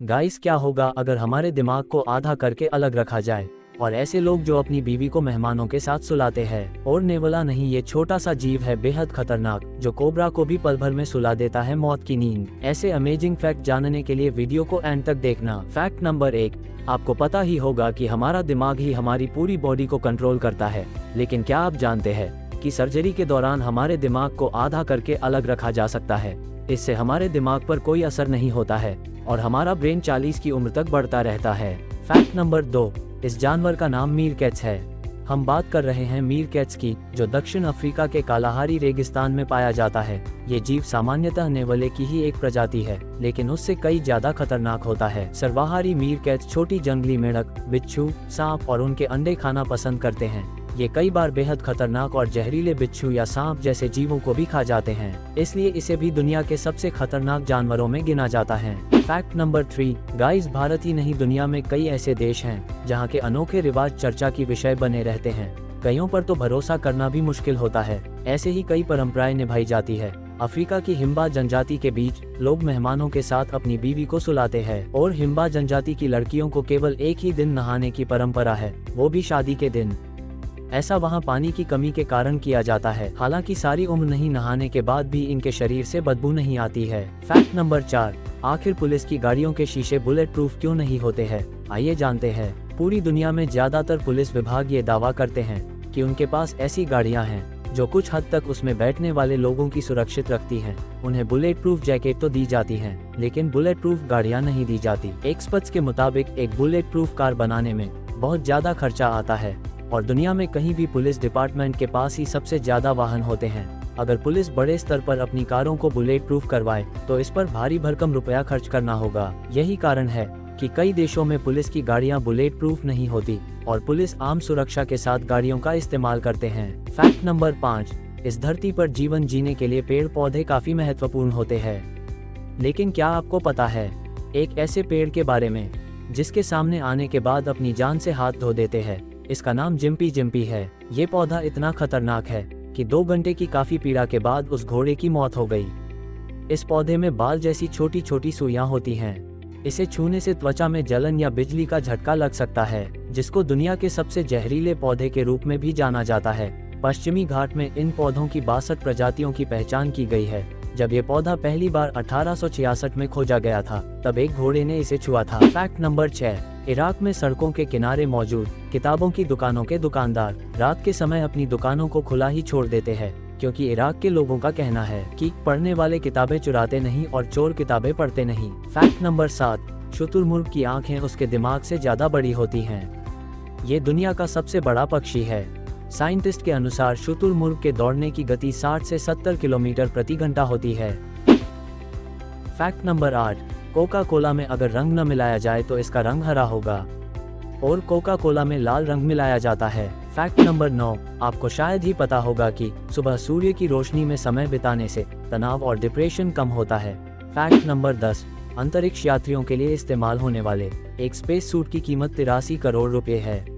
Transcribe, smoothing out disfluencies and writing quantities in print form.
Guys, क्या होगा अगर हमारे दिमाग को आधा करके अलग रखा जाए? और ऐसे लोग जो अपनी बीवी को मेहमानों के साथ सुलाते हैं। और नेवला नहीं, ये छोटा सा जीव है बेहद खतरनाक, जो कोबरा को भी पल भर में सुला देता है मौत की नींद। ऐसे अमेजिंग फैक्ट जानने के लिए वीडियो को एंड तक देखना। फैक्ट नंबर 1, आपको पता ही होगा कि हमारा दिमाग ही हमारी पूरी बॉडी को कंट्रोल करता है। लेकिन क्या आप जानते हैं कि सर्जरी के दौरान हमारे दिमाग को आधा करके अलग रखा जा सकता है। इससे हमारे दिमाग पर कोई असर नहीं होता है और हमारा ब्रेन 40 की उम्र तक बढ़ता रहता है। फैक्ट नंबर 2, इस जानवर का नाम मीरकैट्स है। हम बात कर रहे हैं मीरकैट्स की, जो दक्षिण अफ्रीका के कालाहारी रेगिस्तान में पाया जाता है। ये जीव सामान्यतः नेवले की ही एक प्रजाति है, लेकिन उससे कई ज्यादा खतरनाक होता है। सर्वाहारी मीरकैट्स छोटी जंगली मेंढक, बिच्छू, सांप और उनके अंडे खाना पसंद करते हैं। ये कई बार बेहद खतरनाक और जहरीले बिच्छू या सांप जैसे जीवों को भी खा जाते हैं, इसलिए इसे भी दुनिया के सबसे खतरनाक जानवरों में गिना जाता है। फैक्ट नंबर 3, गाइस, भारत ही नहीं दुनिया में कई ऐसे देश हैं जहां के अनोखे रिवाज चर्चा की विषय बने रहते हैं। कईयों पर तो भरोसा करना भी मुश्किल होता है। ऐसे ही कई परंपराएं निभाई जाती है। अफ्रीका की हिम्बा जनजाति के बीच लोग मेहमानों के साथ अपनी बीवी को सुलाते हैं और हिम्बा जनजाति की लड़कियों को केवल एक ही दिन नहाने की परंपरा है, वो भी शादी के दिन। ऐसा वहाँ पानी की कमी के कारण किया जाता है। हालांकि सारी उम्र नहीं नहाने के बाद भी इनके शरीर से बदबू नहीं आती है। फैक्ट नंबर 4, आखिर पुलिस की गाड़ियों के शीशे बुलेट प्रूफ क्यों नहीं होते हैं? आइए जानते हैं। पूरी दुनिया में ज्यादातर पुलिस विभाग ये दावा करते हैं कि उनके पास ऐसी गाड़ियां हैं जो कुछ हद तक उसमें बैठने वाले लोगों की सुरक्षित रखती हैं। उन्हें बुलेट प्रूफ जैकेट तो दी जाती हैं, लेकिन बुलेट प्रूफ गाड़ियां नहीं दी जाती। एक्सपर्ट्स के मुताबिक एक बुलेट प्रूफ कार बनाने में बहुत ज्यादा खर्चा आता है और दुनिया में कहीं भी पुलिस डिपार्टमेंट के पास ही सबसे ज्यादा वाहन होते हैं। अगर पुलिस बड़े स्तर पर अपनी कारों को बुलेट प्रूफ करवाए तो इस पर भारी भरकम रुपया खर्च करना होगा। यही कारण है कि कई देशों में पुलिस की गाड़ियां बुलेट प्रूफ नहीं होती और पुलिस आम सुरक्षा के साथ गाड़ियों का इस्तेमाल करते हैं। फैक्ट नंबर 5, इस धरती पर जीवन जीने के लिए पेड़ पौधे काफी महत्वपूर्ण होते हैं। लेकिन क्या आपको पता है एक ऐसे पेड़ के बारे में जिसके सामने आने के बाद अपनी जान से हाथ धो देते हैं? इसका नाम जिम्पी जिम्पी है। ये पौधा इतना खतरनाक है कि 2 घंटे की काफी पीड़ा के बाद उस घोड़े की मौत हो गई। इस पौधे में बाल जैसी छोटी छोटी सुइयां होती हैं। इसे छूने से त्वचा में जलन या बिजली का झटका लग सकता है, जिसको दुनिया के सबसे जहरीले पौधे के रूप में भी जाना जाता है। पश्चिमी घाट में इन पौधों की 62 प्रजातियों की पहचान की गई है। जब ये पौधा पहली बार 1866 में खोजा गया था, तब एक घोड़े ने इसे छुआ था। फैक्ट नंबर 6, इराक में सड़कों के किनारे मौजूद किताबों की दुकानों के दुकानदार रात के समय अपनी दुकानों को खुला ही छोड़ देते हैं, क्योंकि इराक के लोगों का कहना है कि पढ़ने वाले किताबें चुराते नहीं और चोर किताबें पढ़ते नहीं। फैक्ट नंबर 7, शुतुरमुर्ग की आंखें उसके दिमाग से ज्यादा बड़ी होती हैं। ये दुनिया का सबसे बड़ा पक्षी है। साइंटिस्ट के अनुसार शुतुरमुर्ग के दौड़ने की गति 60 से 70 किलोमीटर प्रति घंटा होती है। फैक्ट नंबर 8, कोका कोला में अगर रंग न मिलाया जाए तो इसका रंग हरा होगा और कोका कोला में लाल रंग मिलाया जाता है। फैक्ट नंबर 9, आपको शायद ही पता होगा कि सुबह सूर्य की रोशनी में समय बिताने से तनाव और डिप्रेशन कम होता है। फैक्ट नंबर 10, अंतरिक्ष यात्रियों के लिए इस्तेमाल होने वाले एक स्पेस सूट की कीमत 83 करोड़ रुपए है।